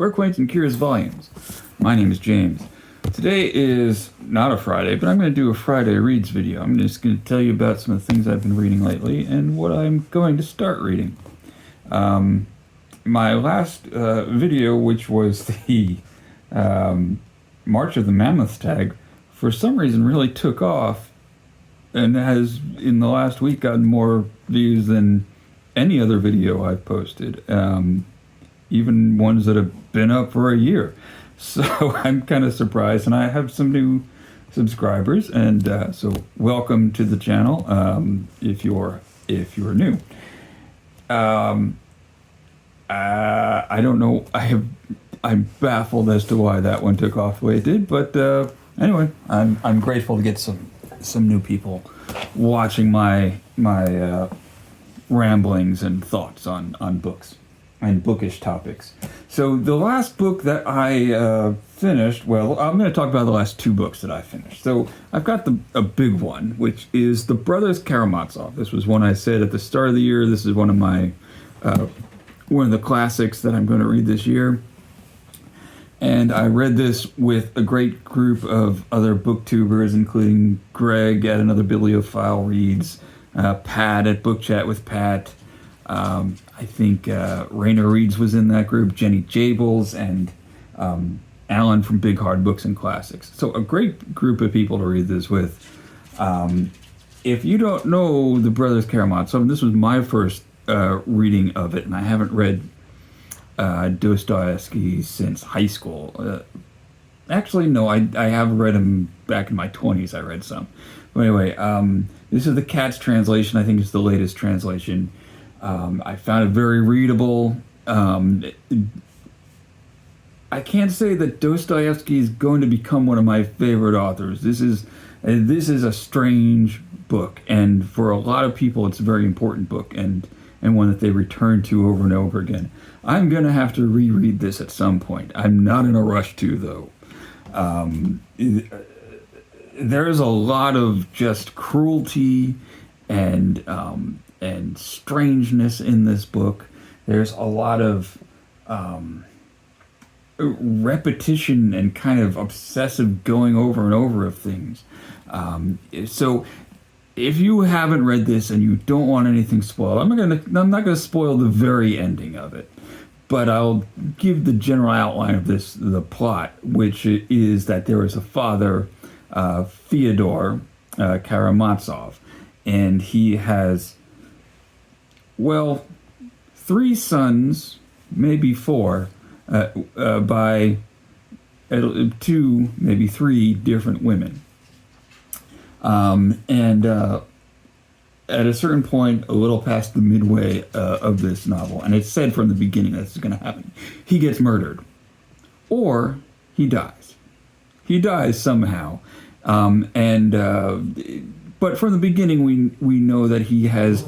We're Quaint and Curious Volumes. My name is James. Today is not a Friday, but I'm going to do a Friday Reads video. I'm just going to tell you about some of the things I've been reading lately and what I'm going to start reading. My last video, which was the March of the Mammoth tag, for some reason really took off and has, in the last week, gotten more views than any other video I've posted, even ones that have been up for a year. So I'm kind of surprised, and I have some new subscribers, and so welcome to the channel if you're new. I don't know. I'm baffled as to why that one took off the way it did, but anyway, I'm grateful to get some new people watching my ramblings and thoughts on books and bookish topics. So the last book that I finished, well, I'm going to talk about the last two books that I finished. So I've got a big one, which is The Brothers Karamazov. This was one I said at the start of the year. This is one of the classics that I'm going to read this year. And I read this with a great group of other booktubers, including Greg at Another Bibliophile Reads, Pat at Book Chat with Pat. I think Rainer Reads was in that group, Jenny Jables, and Alan from Big Hard Books and Classics. So a great group of people to read this with. If you don't know The Brothers Karamazov, this was my first reading of it, and I haven't read Dostoevsky since high school. Actually, no, I have read him back in my 20s. I read some. But anyway, this is the Katz translation. I think it's the latest translation. I found it very readable. I can't say that Dostoevsky is going to become one of my favorite authors. This is a strange book, and for a lot of people, it's a very important book, and one that they return to over and over again. I'm going to have to reread this at some point. I'm not in a rush to, though. There's a lot of just cruelty and strangeness in this book. There's a lot of repetition and kind of obsessive going over and over of things. So if you haven't read this and you don't want anything spoiled, I'm not gonna spoil the very ending of it, but I'll give the general outline of the plot, which is that there is a father, Fyodor Karamazov, and he has, well, 3 sons, maybe 4, by 2, maybe 3 different women. And at a certain point, a little past the midway of this novel, and it's said from the beginning that this is going to happen, he gets murdered. Or he dies. He dies somehow. But from the beginning, we know that he has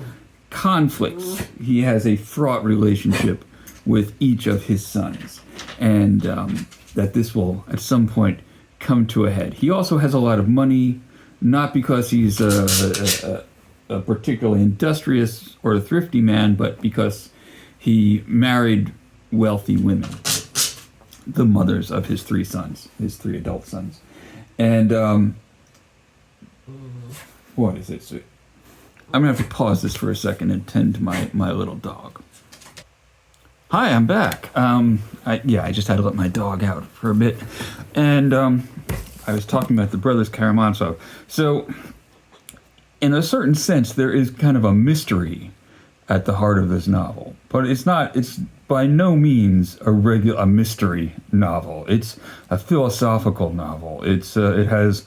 conflicts. He has a fraught relationship with each of his sons, and that this will at some point come to a head. He also has a lot of money, not because he's a particularly industrious or a thrifty man, but because he married wealthy women, the mothers of his 3 sons, his 3 adult sons. And what is it? I'm going to have to pause this for a second and tend to my little dog. Hi, I'm back. I just had to let my dog out for a bit. And I was talking about The Brothers Karamazov. So, in a certain sense, there is kind of a mystery at the heart of this novel. But it's by no means a mystery novel. It's a philosophical novel. It has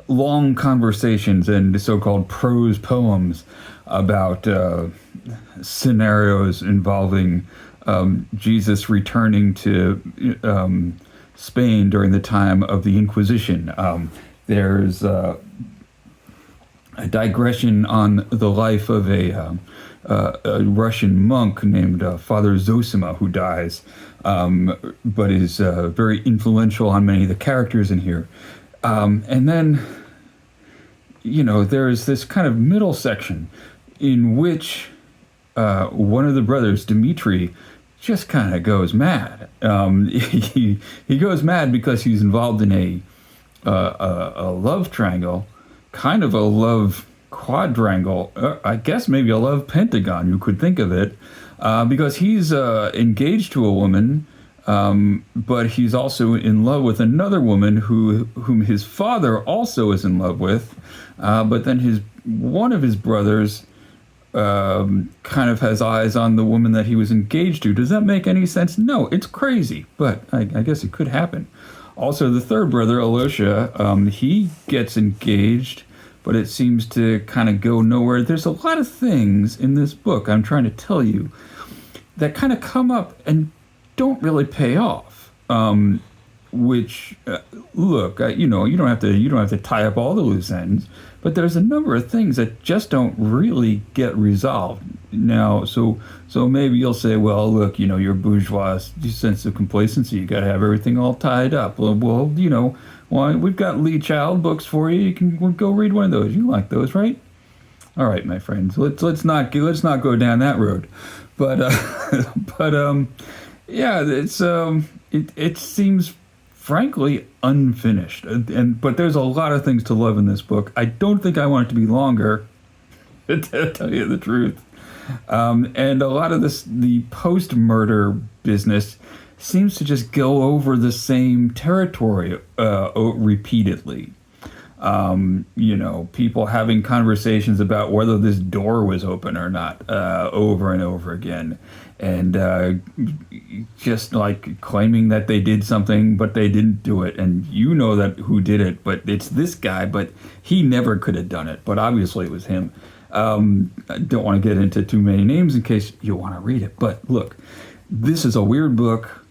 long conversations and so-called prose poems about scenarios involving Jesus returning to Spain during the time of the Inquisition. There's a digression on the life of a Russian monk named Father Zosima, who dies, but is very influential on many of the characters in here. And then, there is this kind of middle section in which one of the brothers, Dmitri, just kind of goes mad. He goes mad because he's involved in a love triangle, kind of a love quadrangle, I guess maybe a love pentagon, you could think of it, because he's engaged to a woman, but he's also in love with another woman whom his father also is in love with, but then one of his brothers kind of has eyes on the woman that he was engaged to. Does that make any sense? No, it's crazy, but I guess it could happen. Also, the third brother, Alyosha, he gets engaged, but it seems to kind of go nowhere. There's a lot of things in this book, I'm trying to tell you, that kind of come up and don't really pay off. Which, look, you don't have to tie up all the loose ends, but there's a number of things that just don't really get resolved. Now, so maybe you'll say, well, look, your bourgeois sense of complacency, you got to have everything all tied up. Well, we've got Lee Child books for you. You can go read one of those. You like those, right? All right, my friends, let's not go down that road. But yeah, it seems frankly unfinished, but there's a lot of things to love in this book. I don't think I want it to be longer, to tell you the truth. And a lot of the post-murder business seems to just go over the same territory repeatedly. People having conversations about whether this door was open or not over and over again. And just like claiming that they did something, but they didn't do it. And that who did it, but it's this guy, but he never could have done it. But obviously it was him. I don't want to get into too many names in case you want to read it. But look, this is a weird book.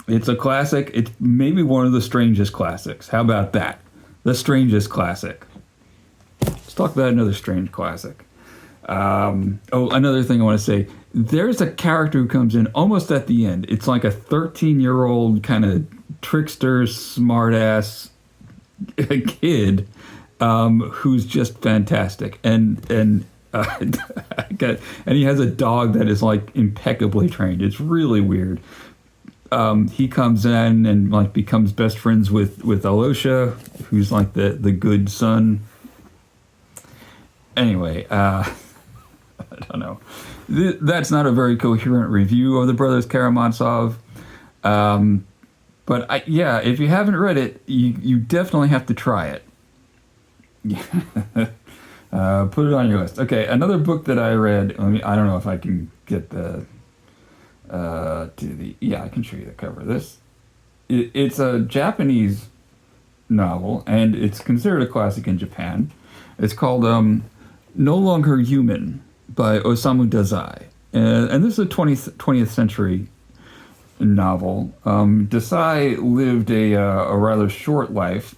It's a classic. It's maybe one of the strangest classics. How about that? The strangest classic. Let's talk about another strange classic. Another thing I want to say. There's a character who comes in almost at the end. It's like a 13-year-old kind of trickster, smartass kid who's just fantastic. And he has a dog that is like impeccably trained. It's really weird. He comes in and like becomes best friends with Alyosha, who's like the good son. Anyway, I don't know. That's not a very coherent review of the Brothers Karamazov. But if you haven't read it, you definitely have to try it. Put it on your list. Okay, another book that I read. I don't know if I can get I can show you the cover of this. It's a Japanese novel, and it's considered a classic in Japan. It's called No Longer Human by Osamu Dazai. And this is a 20th century novel. Dazai lived a rather short life,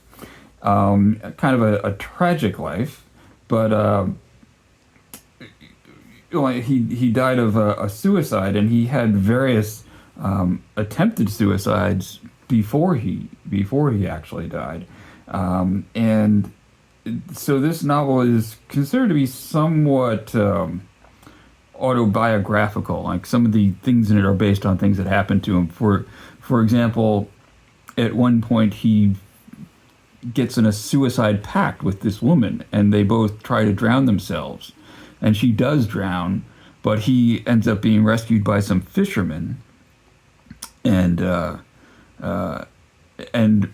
kind of a tragic life, but he died of a suicide, and he had various attempted suicides before he actually died, and so this novel is considered to be somewhat autobiographical. Like some of the things in it are based on things that happened to him. For example, at one point he gets in a suicide pact with this woman, and they both try to drown themselves. And she does drown, but he ends up being rescued by some fishermen. And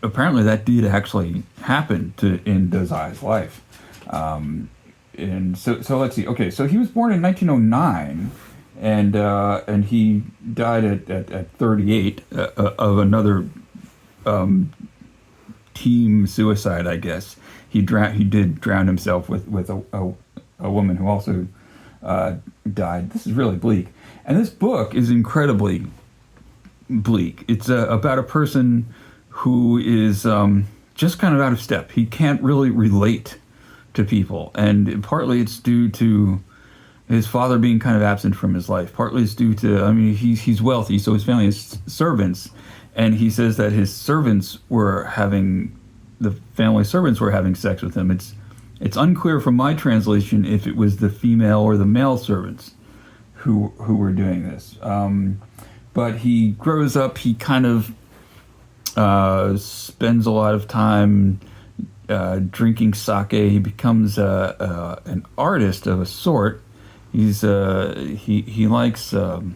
apparently that did actually happen in Dazai's life. And so let's see. Okay, so he was born in 1909, and he died at 38 of another team suicide, I guess. He did drown himself with a woman who also died. This is really bleak. And this book is incredibly bleak. It's about a person who is just kind of out of step. He can't really relate to people. And partly it's due to his father being kind of absent from his life. Partly it's due to, he's wealthy, so his family has servants. And he says that the family servants were having sex with him. It's unclear from my translation if it was the female or the male servants who were doing this. but he grows up. He kind of spends a lot of time drinking sake. He becomes an artist of a sort. He likes Van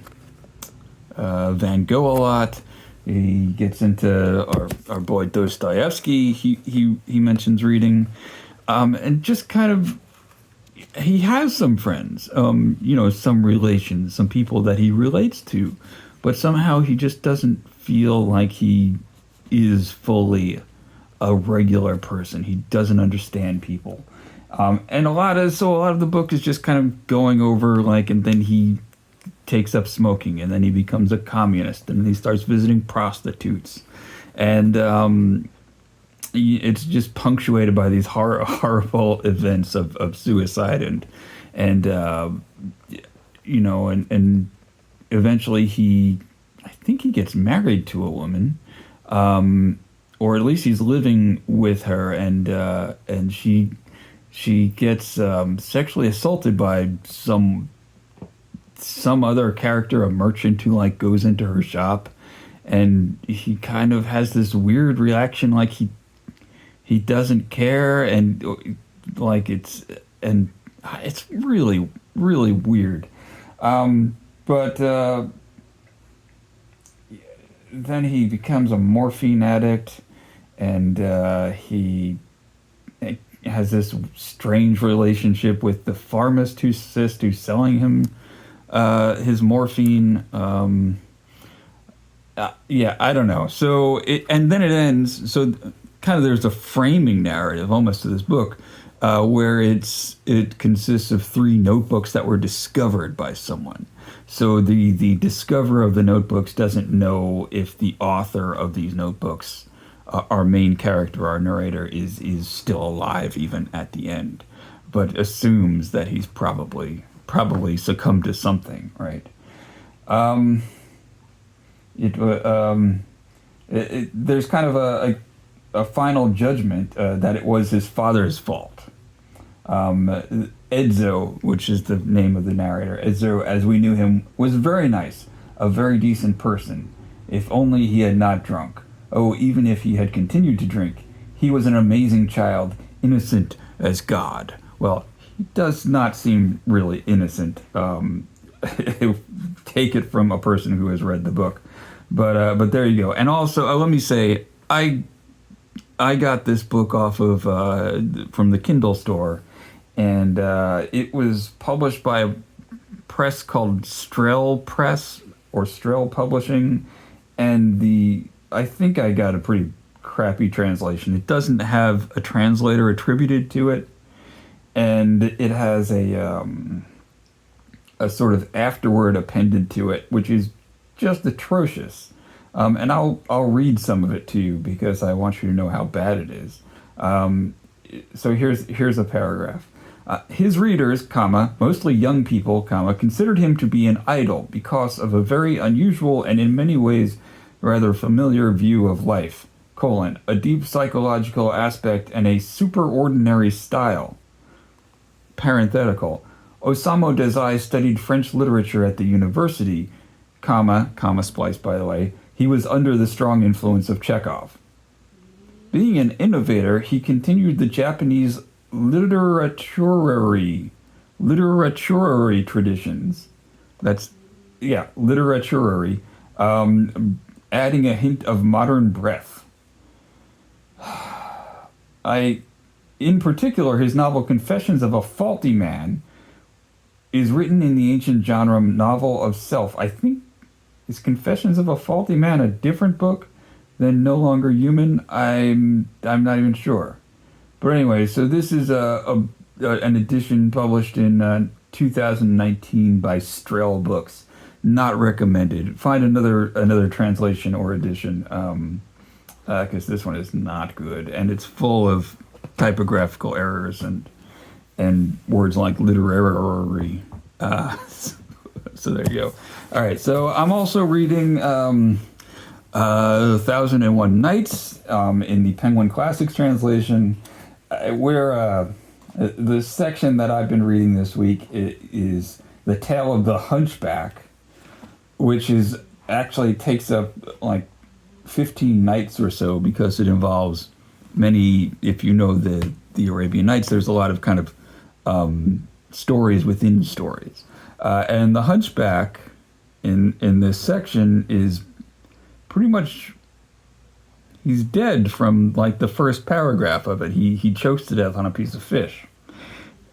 Gogh a lot. He gets into our boy Dostoevsky. He mentions reading, and just kind of he has some friends, some relations, some people that he relates to, but somehow he just doesn't feel like he is fully a regular person. He doesn't understand people, and a lot of the book is just kind of going over and then he takes up smoking, and then he becomes a communist, and then he starts visiting prostitutes, and it's just punctuated by these horrible events of suicide and eventually I think he gets married to a woman, or at least he's living with her, and she gets sexually assaulted by some other character, a merchant who goes into her shop, and he kind of has this weird reaction, he doesn't care, and it's really, really weird. But then he becomes a morphine addict, and he has this strange relationship with the pharmacist who's selling him his morphine. I don't know. So and then it ends. So kind of there's a framing narrative almost to this book, where it consists of 3 notebooks that were discovered by someone. So the discoverer of the notebooks doesn't know if the author of these notebooks, our main character, our narrator, is still alive even at the end, but assumes that he's probably succumbed to something, right? There's kind of a final judgment that it was his father's fault. Edzo, which is the name of the narrator, Edzo, as we knew him, was very nice, a very decent person, if only he had not drunk. Oh, even if he had continued to drink, he was an amazing child, innocent as God. Well, he does not seem really innocent. Take it from a person who has read the book. But there you go. And also, let me say, I got this book off of from the Kindle store, and it was published by a press called Strel Press or Strel Publishing, and I think I got a pretty crappy translation. It doesn't have a translator attributed to it, and it has a sort of afterword appended to it, which is just atrocious. And I'll read some of it to you because I want you to know how bad it is. So here's a paragraph. His readers, mostly young people, considered him to be an idol because of a very unusual and in many ways rather familiar view of life, a deep psychological aspect and a superordinary style. Parenthetical. Osamu Dazai studied French literature at the university, comma spliced by the way. He was under the strong influence of Chekhov. Being an innovator, he continued the Japanese literary traditions. Literary, adding a hint of modern breath. In particular, his novel Confessions of a Faulty Man is written in the ancient genre novel of self. I think, is Confessions of a Faulty Man a different book than No Longer Human? I'm not even sure. But anyway, so this is an edition published in 2019 by Strel Books. Not recommended. Find another translation or edition, because this one is not good, and it's full of typographical errors and words like literary. So there you go. All right, so I'm also reading 1001 Nights in the Penguin Classics translation, where the section that I've been reading this week is The Tale of the Hunchback, which is actually takes up like 15 nights or so because it involves many. If you know the Arabian Nights, there's a lot of kind of stories within stories, and the Hunchback in this section is pretty much. He's dead from like the first paragraph of it. He chokes to death on a piece of fish.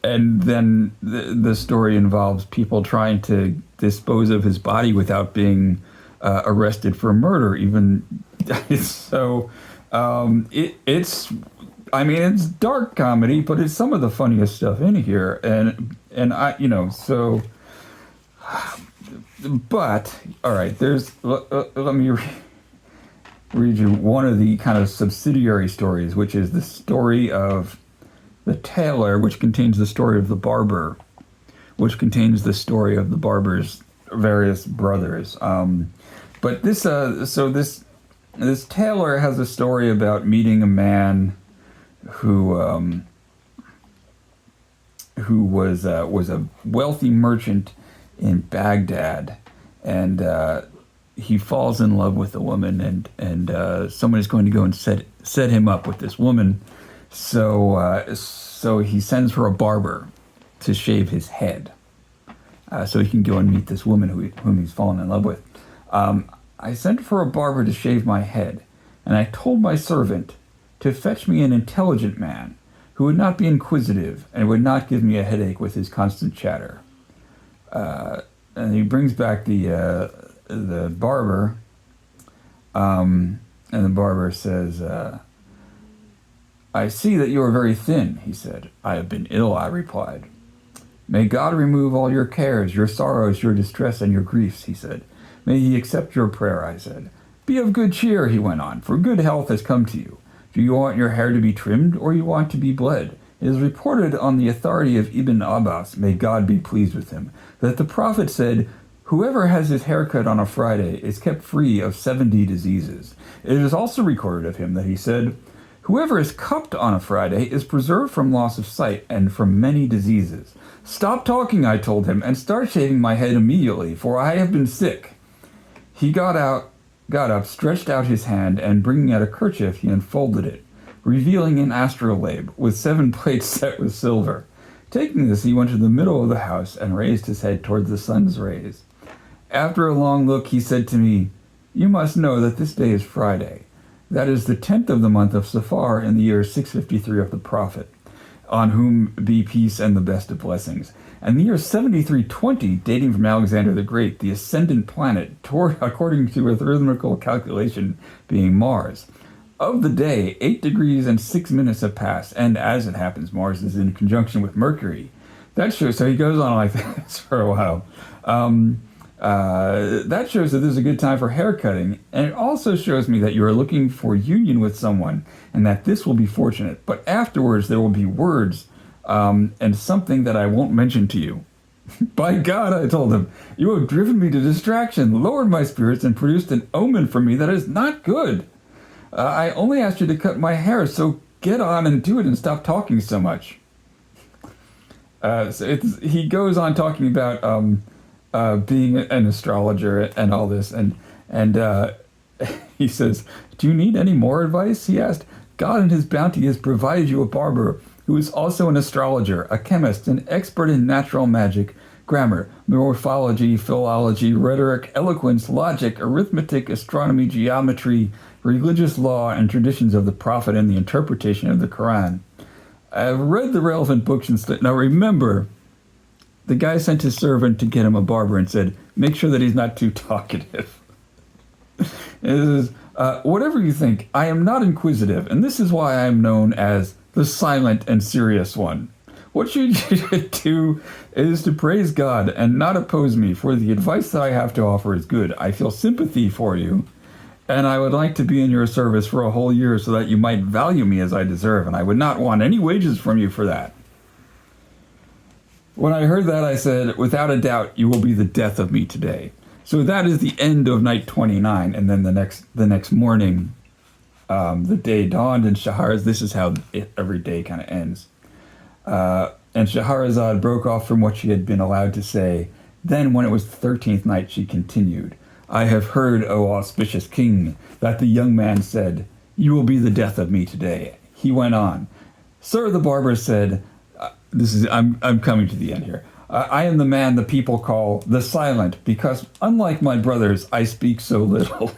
And then the story involves people trying to dispose of his body without being arrested for murder. Even so, it's it's dark comedy, but it's some of the funniest stuff in here. And I so. But all right, let me read you one of the kind of subsidiary stories, which is the story of the tailor, which contains the story of the barber, which contains the story of the barber's various brothers. But this tailor has a story about meeting a man who was a wealthy merchant in Baghdad, and he falls in love with a woman, and someone is going to go and set him up with this woman. So he sends for a barber to shave his head, so he can go and meet this woman whom he's fallen in love with. I sent for a barber to shave my head, and I told my servant to fetch me an intelligent man who would not be inquisitive and would not give me a headache with his constant chatter. And he brings back the barber, and the barber says, I see that you are very thin, he said. I have been ill, I replied. May God remove all your cares, your sorrows, your distress, and your griefs, he said. May he accept your prayer, I said. Be of good cheer, he went on, for good health has come to you. Do you want your hair to be trimmed, or you want to be bled? It is reported on the authority of Ibn Abbas, may God be pleased with him, that the Prophet said, whoever has his hair cut on a Friday is kept free of 70 diseases. It is also recorded of him that he said, whoever is cupped on a Friday is preserved from loss of sight and from many diseases. Stop talking, I told him, and start shaving my head immediately, for I have been sick. He got up, stretched out his hand, and bringing out a kerchief, he unfolded it, revealing an astrolabe with 7 plates set with silver. Taking this, he went to the middle of the house and raised his head towards the sun's rays. After a long look, he said to me, you must know that this day is Friday. That is the 10th of the month of Safar in the year 653 of the Prophet, on whom be peace and the best of blessings. And the year 7320, dating from Alexander the Great, the ascendant planet, according to arithmetical calculation, being Mars. Of the day, 8 degrees and 6 minutes have passed, and as it happens, Mars is in conjunction with Mercury. That shows, so he goes on like this for a while. That shows that this is a good time for haircutting, and it also shows me that you are looking for union with someone, and that this will be fortunate. But afterwards there will be words, and something that I won't mention to you. By God, I told him, you have driven me to distraction, lowered my spirits, and produced an omen for me that is not good. I only asked you to cut my hair, so get on and do it and stop talking so much. He goes on talking about being an astrologer and all this, and he says, do you need any more advice? He asked. God in his bounty has provided you a barber who is also an astrologer, a chemist, an expert in natural magic, grammar, morphology, philology, rhetoric, eloquence, logic, arithmetic, astronomy, geometry, religious law, and traditions of the Prophet, and the interpretation of the Quran. I've read the relevant books and now remember, the guy sent his servant to get him a barber and said, make sure that he's not too talkative. It says, whatever you think, I am not inquisitive, and this is why I am known as the silent and serious one. What you do is to praise God and not oppose me, for the advice that I have to offer is good. I feel sympathy for you, and I would like to be in your service for a whole year so that you might value me as I deserve, and I would not want any wages from you for that. When I heard that, I said, without a doubt, you will be the death of me today. So that is the end of night 29, and then the next morning, the day dawned, and this is how every day kind of ends. And Scheherazade broke off from what she had been allowed to say. Then, when it was the 13th night, she continued, I have heard, O auspicious king, that the young man said, 'You will be the death of me today.' He went on. 'Sir,' the barber said, I'm coming to the end here. 'I am the man the people call the silent, because unlike my brothers, I speak so little.'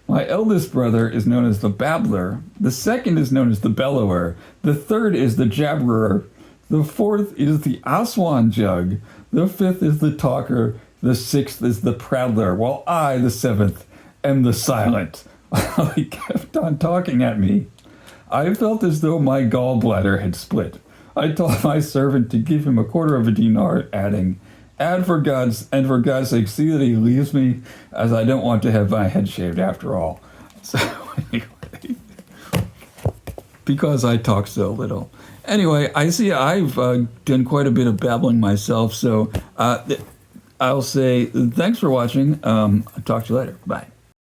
My eldest brother is known as the babbler. The second is known as the bellower. The third is the jabberer. The fourth is the Aswan jug. The fifth is the talker. The sixth is the prattler. While I, the seventh, am the silent." He kept on talking at me. I felt as though my gallbladder had split. I told my servant to give him 1/4 dinar, adding, "And for God's sake, see that he leaves me, as I don't want to have my head shaved after all." So anyway, because I talk so little. Anyway, I see I've done quite a bit of babbling myself, so I'll say thanks for watching. I'll talk to you later. Bye.